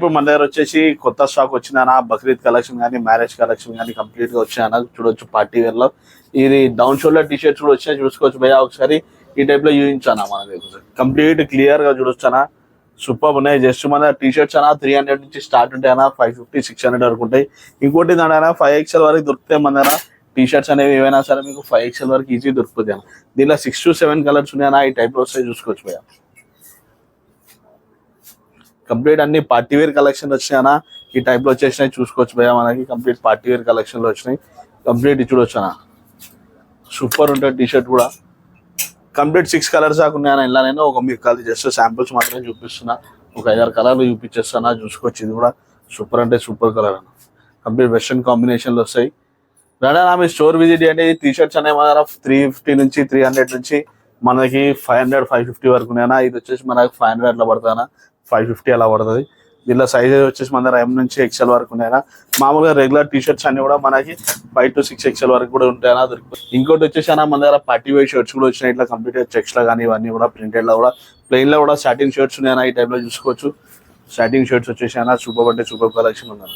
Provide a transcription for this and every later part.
ఇప్పుడు మన దగ్గర వచ్చేసి కొత్త స్టాక్ వచ్చిందన్న, బక్రీద్ కలెక్షన్ కానీ మ్యారేజ్ కలెక్షన్ కానీ కంప్లీట్ గా వచ్చాయన్న. చూడొచ్చు పార్టీ వేర్ లో ఇది డౌన్ షోల్డర్ టీ షర్ట్స్ కూడా వచ్చినాయి, చూసుకోవచ్చు భయ్యా. ఒకసారి ఈ టైప్ లో చూపించానా మన దగ్గర కంప్లీట్ క్లియర్ గా చూడొచ్చానా, సూపర్ ఉన్నాయి. జస్ట్ మన టీ షర్ట్స్ అన్న 300 నుంచి స్టార్ట్ ఉంటాయి అన్న, 550 600 వరకు ఉంటాయి. ఇంకోటి దాని 5XL వరకు దొరుకుతాయి మన దగ్గర టీ షర్ట్స్ అనేవి. ఏవైనా సరే మీకు 5XL వరకు ఈజీ దొరుకుతుంది అన్న. దీనిలో 6 to 7 కలర్స్ ఉన్నాయన్నా, ఈ టైప్ లో వస్తాయి, చూసుకోవచ్చు భయ్యా. కంప్లీట్ అన్ని పార్టీ వేర్ కలెక్షన్ వచ్చినాయన్నా, ఈ టైప్ లో వచ్చేసినాయి, చూసుకోవచ్చు భయ్యా. మనకి కంప్లీట్ పార్టీ వేర్ కలెక్షన్ లో వచ్చినాయి. కంప్లీట్ చూడొచ్చు అన్న, సూపర్ ఉంటుంది టీ షర్ట్ కూడా. కంప్లీట్ 6 కలర్స్ దాకా ఉన్నాయన్న. ఇలా నేను ఒక మీకు కాదు జస్ట్ శాంపుల్స్ మాత్రమే చూపిస్తున్నా, ఒక 5-6 కలర్లు చూపించేస్తున్నా, చూసుకోవచ్చు. ఇది కూడా సూపర్ అంటే సూపర్ కలర్ అన్న, కంప్లీట్ వెస్టర్న్ కాంబినేషన్లో వస్తాయి. రాడా మీ స్టోర్ విజిట్ చేయండి. టీ షర్ట్స్ అనేవి మన 350 నుంచి 300 నుంచి మనకి 500 550 వరకు ఉన్నాయన్నా. ఇది వచ్చేసి మనకి 500 అట్లా పడుతుందన్నా, 550 అలా పడుతుంది. దీనిలో సైజ్ వచ్చేసి మన దగ్గర M నుంచి XL వరకు ఉన్నాయన్నా. మామూలుగా రెగ్యులర్ టీ షర్ట్స్ అన్ని కూడా మనకి 5 to 6 XL వరకు కూడా ఉంటాయన్నా, దొరికిపోయి. ఇంకోటి వచ్చేసి అన్న మన దగ్గర పార్టీ వేర్ షర్ట్స్ కూడా వచ్చినాయి, ఇట్లా కంప్లీట్ చెక్స్ లో కానీ ఇవన్నీ కూడా ప్రింటెడ్ లో కూడా ప్లెయిన్ లో కూడా సాటిన్ షర్ట్స్ ఉన్నాయన్నా, ఈ టైప్ లో చూసుకోవచ్చు. సాటిన్ షర్ట్స్ వచ్చేసి అన్న సూపర్ అంటే సూపర్ కలెక్షన్ ఉన్నారు.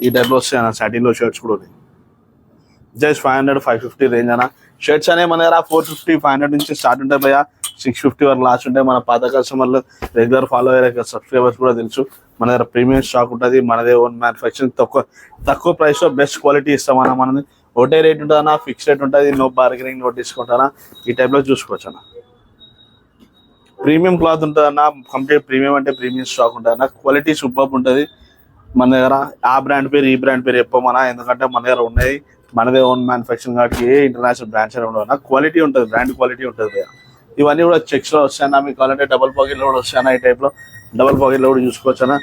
ఈ టైప్ లో వస్తాయి అన్న, సాటిన్ లో షర్ట్స్ కూడా ఉన్నాయి. జస్ట్ 500 550 రేంజ్ అన్న. షర్ట్స్ అనేవి మన దగ్గర 450 500 నుంచి స్టార్ట్ ఉంటాయి భయ్యా, 650 వరకు లాస్ట్ ఉంటాయి. మన పాత కస్టమర్లు రెగ్యులర్ ఫాలో అయ్యే సబ్స్క్రైబర్స్ కూడా తెలుసు, మన దగ్గర ప్రీమియం స్టాక్ ఉంటుంది. మనదే ఓన్ మ్యానుఫ్యాక్చరింగ్, తక్కువ ప్రైస్ లో బెస్ట్ క్వాలిటీ ఇస్తామన్నా. మనది ఒకటే రేట్ ఉంటుందన్నా, ఫిక్స్ రేట్ ఉంటుంది, నో బార్గెనింగ్, నో డిస్కౌంట్ అన్న. ఈ టైప్ లో చూసుకోవచ్చు అన్న. ప్రీమియం క్లాత్ ఉంటుంది అన్న, కంప్లీట్ ప్రీమియం అంటే ప్రీమియం స్టాక్ ఉంటుంది అన్న. క్వాలిటీ సూపర్ ఉంటుంది మన దగ్గర. ఆ బ్రాండ్ పేరు ఈ బ్రాండ్ పేరు చెప్పమన్నా, ఎందుకంటే మన దగ్గర ఉన్నాయి, మనదే ఓన్ మ్యానుఫ్యాక్చరింగ్ కాబట్టి ఏ ఇంటర్నేషనల్ బ్రాండ్స్ అనేవి ఉండవు, క్వాలిటీ ఉంటుంది, బ్రాండ్ క్వాలిటీ ఉంటుంది. ఇవన్నీ కూడా చెక్స్ లో వస్తాయన్నా, మీకు కావాలంటే డబల్ పాకెట్ లో కూడా వస్తాయన్నా. ఈ టైప్ లో డబల్ పాకెట్ లో కూడా చూసుకోవచ్చు అన్న.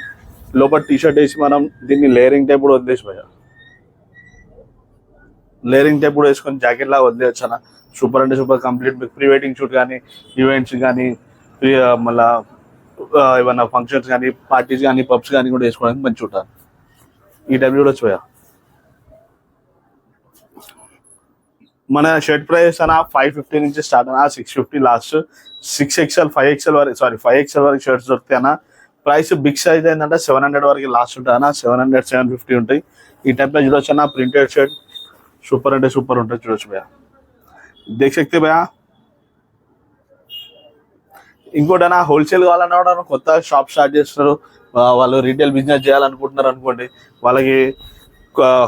లోపల టీ షర్ట్ వేసి మనం దీన్ని లేయరింగ్ టైప్ కూడా వదిలేసి భయ్యా, లేయరింగ్ టైప్ కూడా వేసుకొని జాకెట్ లాగా వదిలేయచ్చు అన్న. సూపర్ అంటే సూపర్. కంప్లీట్ మీకు ప్రీ వెడ్డింగ్ షూట్ కానీ, ఈవెంట్స్ కానీ, మళ్ళా ఏమన్నా ఫంక్షన్స్ కానీ, పార్టీస్ కానీ, పబ్స్ కానీ కూడా వేసుకోవడానికి మంచి ఉంటారు. ఈ టైప్ కూడా వచ్చి భయ్యా. మన షర్ట్ ప్రైస్ అన్న 550 నుంచి స్టార్ట్ అన్న, 650 లాస్ట్. 6XL 5XL వరకు 5XL వరకు షర్ట్స్ దొరుకుతాయి అన్న. ప్రైస్ బిగ్ సైజ్ ఏంటంటే 700 వరకు లాస్ట్ ఉంటుంది అన్న, 700 750 ఉంటాయి. ఈ టైప్ లో చూడొచ్చు అన్న, ప్రింటెడ్ షర్ట్ సూపర్ అంటే సూపర్ ఉంటుంది, చూడొచ్చు భయ్యా. దేఖ సక్తే భయ్యా. ఇంకోటి అన్న, హోల్సేల్ కావాలన్నా కూడా కొత్త షాప్ స్టార్ట్ చేస్తున్నారు, వాళ్ళు రీటైల్ బిజినెస్ చేయాలనుకుంటున్నారు అనుకోండి, వాళ్ళకి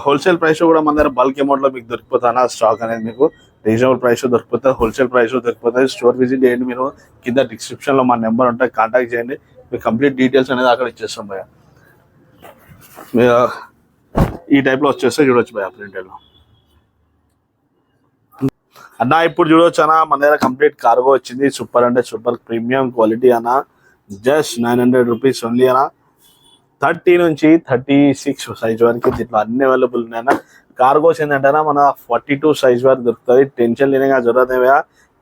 హోల్సేల్ ప్రైస్ కూడా మన దగ్గర బల్క్ అమౌంట్ లో మీకు దొరికిపోతాయి. స్టాక్ అనేది మీకు రీజనబుల్ ప్రైస్ దొరికిపోతుంది, హోల్సేల్ ప్రైస్ దొరికిపోతుంది. స్టోర్ విజిట్ చేయండి, మీరు కింద డిస్క్రిప్షన్ లో మా నెంబర్ ఉంటాయి, కాంటాక్ట్ చేయండి, మీకు కంప్లీట్ డీటెయిల్స్ అనేది అక్కడ ఇచ్చేస్తాం భయ్యా. మీరు ఈ టైప్ లో వచ్చేస్తే చూడొచ్చు భయ్యా ప్రింటెడ్ లో అన్న. ఇప్పుడు చూడొచ్చు అన్న, మన దగ్గర కంప్లీట్ కార్గో వచ్చింది, సూపర్ అంటే సూపర్ ప్రీమియం క్వాలిటీ అన్న. జస్ట్ 900 రూపీస్ ఓన్లీ అన్న. 30 నుంచి 36 సైజ్ వరకు దీంట్లో అన్ని అవైలబుల్ ఉన్నాయన్న. కార్గోస్ ఏంటంటే మన 42 సైజ్ వరకు దొరుకుతుంది. टेंशन लेने का जरूरत है भैया,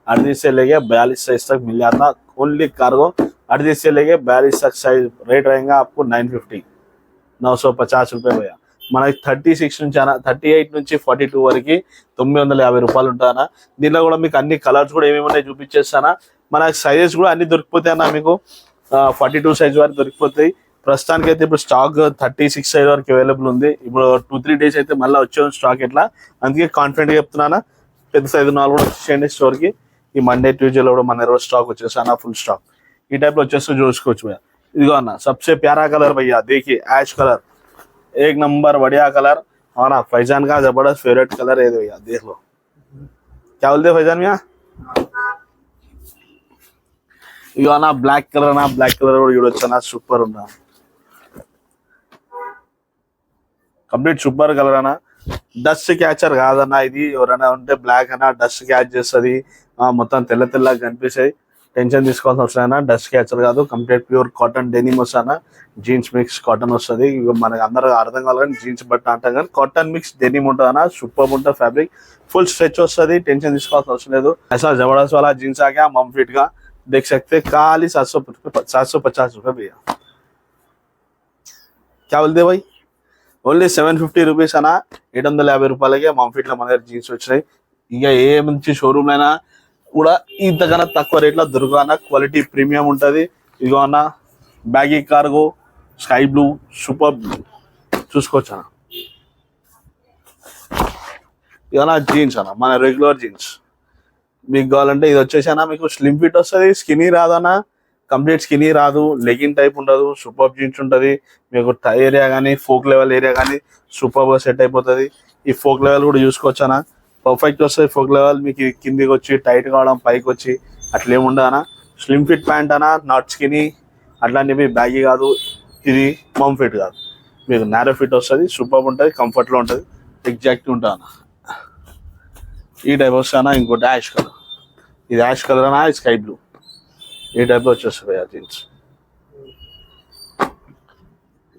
38 से लेके 42 साइज तक मिल जाता ओनली कार्गो. 38 से लेके 42 तक साइज रेट रहेगा आपको 950 रुपये भैया. మనకి 36 నుంచి 38 నుంచి 42 వరకు 950 రూపాయలు ఉంటాయన్న. దీనిలో కూడా మీకు అన్ని కలర్స్ కూడా ఏమేమి ఉన్నాయో చూపించేస్తానా. మనకి సైజెస్ కూడా అన్ని దొరికిపోతాయి అన్న, మీకు 42 సైజ్ వరకు దొరికిపోతాయి. ప్రస్తుతానికి అయితే ఇప్పుడు స్టాక్ 36 సైజ్ వరకు అవైలబుల్ ఉంది. ఇప్పుడు 2-3 డేస్ అయితే మళ్ళీ వచ్చే స్టాక్ ఎట్లా, అందుకే కాన్ఫిడెంట్ గా చెప్తున్నానా. పెద్ద సైజ్ ఉన్న వాళ్ళు కూడా వచ్చేయండి స్టోర్ కి. ఈ మండే ట్యూస్డేలో కూడా మన రోజు స్టాక్ వచ్చేసానా, ఫుల్ స్టాక్ ఈ టైప్ లో వచ్చేస్తూ చూసుకోవచ్చు భయ్యా. ఇదిగో అన్న सबसे प्यारा कलर भैया, देखिए ऐश कलर, एक नंबर बढ़िया कलर. और ना फैजान का जबरदस्त फेवरेट कलर है भैया, देख लो. क्या बोलते फैजान भैया. ఇదిగో అన్న బ్లాక్ కలర్ అన్న, బ్లాక్ కలర్ కూడా చూడొచ్చు అన్న, సూపర్ ఉన్నా, కంప్లీట్ సూపర్ కలర్ అన్న. డస్ట్ క్యాచర్ కాదన్న ఇది, ఎవరైనా ఉంటే బ్లాక్ అన్న డస్ట్ క్యాచ్ చేస్తుంది, మొత్తం తెల్ల తెల్లగా కనిపిస్తాయి. టెన్షన్ తీసుకోవాల్సిన అవసరం అయినా, డస్ట్ క్యాచర్ కాదు, కంప్లీట్ ప్యూర్ కాటన్ డెనిమ్ వస్తానా, జీన్స్ మిక్స్ కాటన్ వస్తుంది. మనకి అందరూ అర్థం కావాలి కానీ జీన్స్ బట్ట అంటాం కానీ కాటన్ మిక్స్ డెనిమ్ ఉంటుంది అన్న, సూపర్ ఉంటుంది ఫ్యాబ్రిక్, ఫుల్ స్ట్రెచ్ వస్తుంది, టెన్షన్ తీసుకోవాల్సిన అవసరం లేదు. ऐसा जबरदस्त वाला जीन्स आ गया मम फिट का, देख सकते खाली 750 रुपये भैया. क्या बोलते भाई, ఓన్లీ 750 రూపీస్ అన్న, 750 రూపాయలకే మమ్ ఫిట్ లో మన దగ్గర జీన్స్ వచ్చినాయి. ఇక ఏ మంచి షోరూమ్ అయినా కూడా ఇంతకన్నా తక్కువ రేట్లో దొరకన్న, క్వాలిటీ ప్రీమియం ఉంటుంది. ఇదిగో అన్న baggy cargo sky blue super చూసుకోవచ్చు అన్న. ఇవన్న జీన్స్ అన్న, మన రెగ్యులర్ జీన్స్. మీకు కావాలంటే ఇది వచ్చేసి అన్న మీకు స్లిమ్ ఫిట్ వస్తుంది, స్కినీ రాదన్న, కంప్లీట్ స్కినీ రాదు, లెగిన్ టైప్ ఉండదు, సూపర్ జీన్స్ ఉంటుంది. మీకు టై ఏరియా కానీ ఫోక్ లెవెల్ ఏరియా కానీ సూపర్గా సెట్ అయిపోతుంది. ఈ ఫోక్ లెవెల్ కూడా చూసుకోవచ్చు అన్న, పర్ఫెక్ట్ వస్తుంది. ఫోక్ లెవెల్ మీకు కిందికి వచ్చి టైట్ కావడం, పైకి వచ్చి అట్లా ఏముండదు అన్న. స్లిమ్ ఫిట్ ప్యాంట్ అన్న, నాట్ స్కినీ అట్లాంటివి, బ్యాగీ కాదు, ఇది మమ్ ఫిట్ కాదు, మీకు నేరో ఫిట్ వస్తుంది, సూపర్ ఉంటుంది, కంఫర్ట్లో ఉంటుంది, ఎగ్జాక్ట్గా ఉంటుంది అన్న. ఈ టైప్ వస్తానా. ఇంకోటి యాష్ కలర్, ఇది యాష్ కలర్ అన్నా, ఇది స్కై బ్లూ, ఈ టైప్లో వచ్చేస్తుంది ఆ జీన్స్.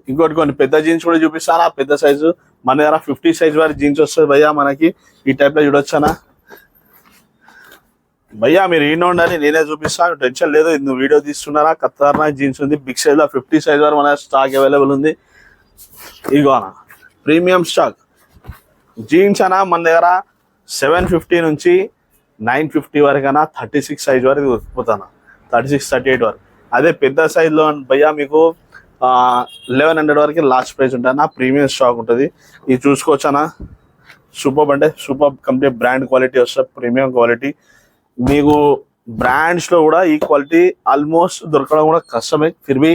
ఇంకోటి కొన్ని పెద్ద జీన్స్ కూడా చూపిస్తాను, పెద్ద సైజు మన దగ్గర 50 సైజ్ వారి జీన్స్ వస్తుంది భయ్యా మనకి. ఈ టైప్లో చూడొచ్చానా భయ్యా, మీరు ఈయన ఉండాలి, నేనే చూపిస్తాను, టెన్షన్ లేదు. నువ్వు వీడియో తీస్తున్నారా, ఖతర్నాక్ జీన్స్ ఉంది, బిగ్ సైజ్లో 50 సైజ్ వరకు మన స్టాక్ అవైలబుల్ ఉంది. ఇగో అన్న ప్రీమియం స్టాక్ జీన్స్ అన్న మన దగ్గర 750 నుంచి 950 వరకు అన్న, 36 సైజ్ వరకు దొరికిపోతాను, 36, 38 వరకు. అదే పెద్ద సైజ్లో భయ్యా మీకు 1100 వరకు లాస్ట్ ప్రైస్ ఉంటుంది అన్న, ప్రీమియం స్టాక్ ఉంటుంది. ఇది చూసుకోవచ్చు అన్న, సూపర్ అంటే సూపర్, కంప్లీట్ బ్రాండ్ క్వాలిటీ వస్తుంది, ప్రీమియం క్వాలిటీ. మీకు బ్రాండ్స్లో కూడా ఈ క్వాలిటీ ఆల్మోస్ట్ దొరకడం కూడా కష్టమే, ఫిర్బీ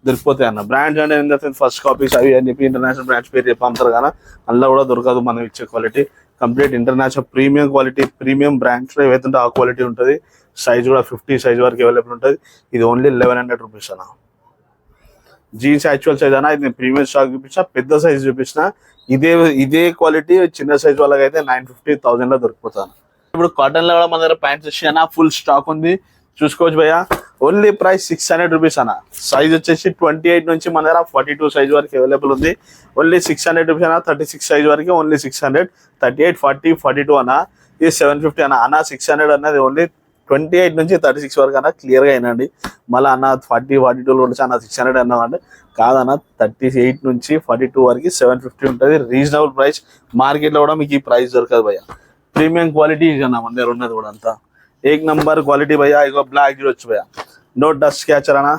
దొరికిపోతాయి అన్న. బ్రాండ్స్ అంటే ఏంటంటే ఫస్ట్ కాపీస్ అవి అని చెప్పి ఇంటర్నేషనల్ బ్రాండ్స్ పేరు చెప్పి అమ్ముతారు కానీ అందులో కూడా దొరకదు మనం ఇచ్చే quality. Complete international premium quality, premium బ్రాండ్స్లో ఏవైతుంటే ఆ క్వాలిటీ ఉంటుంది. సైజ్ కూడా 50 సైజ్ వరకు అవైలబుల్ ఉంటుంది. ఇది ఓన్లీ 1100 రూపీస్ అన్న. జీన్స్ యాక్చువల్ సైజ్ అన్న, ఇది నేను ప్రీమియం స్టాక్ చూపించిన, పెద్ద సైజ్ చూపించిన. ఇదే క్వాలిటీ చిన్న సైజ్ వాళ్ళకి అయితే 950, 1000లో దొరికిపోతాను. ఇప్పుడు కాటన్లో కూడా మన దగ్గర ప్యాంట్స్ వచ్చి అన్న ఫుల్ స్టాక్ ఉంది, చూసుకోవచ్చు భయ్యా. ఓన్లీ ప్రైస్ 600 రూపీస్ అన్న. సైజ్ వచ్చేసి 28 నుంచి మన దగ్గర 42 సైజ్ వరకు అవైలబుల్ ఉంది. ఓన్లీ 600 రూపీస్ అన్న. 36 సైజ్ వరకు ఓన్లీ 600, 38, 40, 42 అన్న, ఇది 750 అన్న. అన్న 600 అన్నది ఓన్లీ 28 నుంచి 36 వరకు అన్న, క్లియర్గా అయినండి. మళ్ళీ అన్న 40, 42 కూడా అన్న 600 అన్నామంటే కాదన్న, 38 నుంచి 42 వరకు 750 ఉంటుంది, రీజనబుల్ ప్రైస్. మార్కెట్లో కూడా మీకు ఈ ప్రైస్ దొరకదు భయ్యా. ప్రీమియం క్వాలిటీ అన్న మన దగ్గర ఉన్నది కూడా అంతా ఏక్ నంబర్ క్వాలిటీ భయ్యా. ఇగో బ్లాక్ చూడొచ్చు భయ్యా, నో డస్ట్ క్యాచర్ అన్న,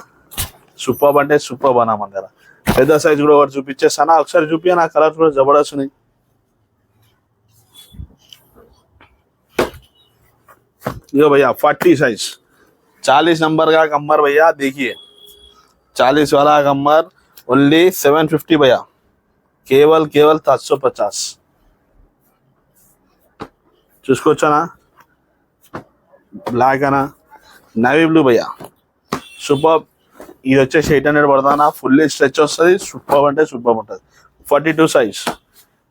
సూపర్ అంటే సూపర్ అన్న మన దగ్గర. పెద్ద సైజ్ కూడా ఒకటి చూపించేస్తానా, ఒకసారి చూపి నా కలర్స్ కూడా జబర్దస్త్ ఉన్నాయి. यो भैया 40 साइज, 40 नंबर का कमर भैया, देखिए 40 वाला कमर ओनली 750 भैया, केवल 750. చూసుకోవచ్చా బ్లాక్ అనా, నేవీ బ్లూ భయ్యా, సూపర్. ఇది వచ్చేసి 800 పడతానా, ఫుల్లీ స్ట్రెచ్ వస్తుంది, సూపర్ అంటే సూపర్ ఉంటుంది. 42 సైజ్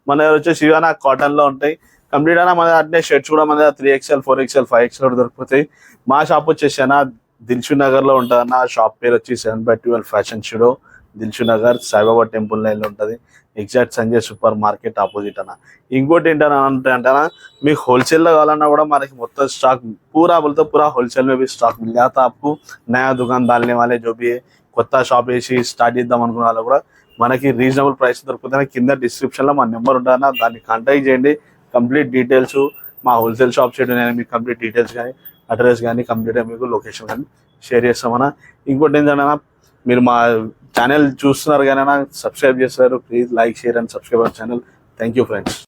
మన దగ్గర వచ్చేసి ఇవన్నా కాటన్లో ఉంటాయి. కంప్లీట్ అయినా మన అంటే షర్ట్స్ కూడా మన 3XL, 4XL, 5XL కూడా దొరికిపోతాయి. మా షాప్ వచ్చేసి అన్న దిల్షు నగర్లో ఉంటుంది అన్న. షాప్ పేరు వచ్చి 7/12 fashion studio, దిల్షు Nagar, Saibaba temple లైన్లో ఉంటుంది, exact Sanjay super market opposite అన్న. ఇంకోటి ఏంటన్నా అంటేనా, మీకు హోల్సేల్లో కావాలన్నా కూడా మనకి మొత్తం స్టాక్ पूरा बोलते पूरा होलसेल में भी स्टॉक मिल जाता आपको. नया दुकान डालने वाले जो भी है, కొత్త షాప్ వేసి స్టార్ట్ చేద్దాం అనుకున్న వాళ్ళు కూడా మనకి రీజనబుల్ ప్రైస్ దొరుకుతుంది. కింద డిస్క్రిప్షన్లో మా నెంబర్ ఉంటుందన్న, దాన్ని కాంటాక్ట్ చేయండి. కంప్లీట్ డీటెయిల్స్ మా హోల్సేల్ షాప్ చేయడం, నేను మీకు కంప్లీట్ డీటెయిల్స్ కానీ అడ్రస్ కానీ కంప్లీట్గా మీకు లొకేషన్ కానీ షేర్ చేస్తామన్నా. ఇంకోటి ఏంటన్నా, మీరు మా ఛానల్ చూస్తున్నారు కానీ సబ్స్క్రైబ్ చేస్తారు, please like, share and subscribe our channel. Thank you friends.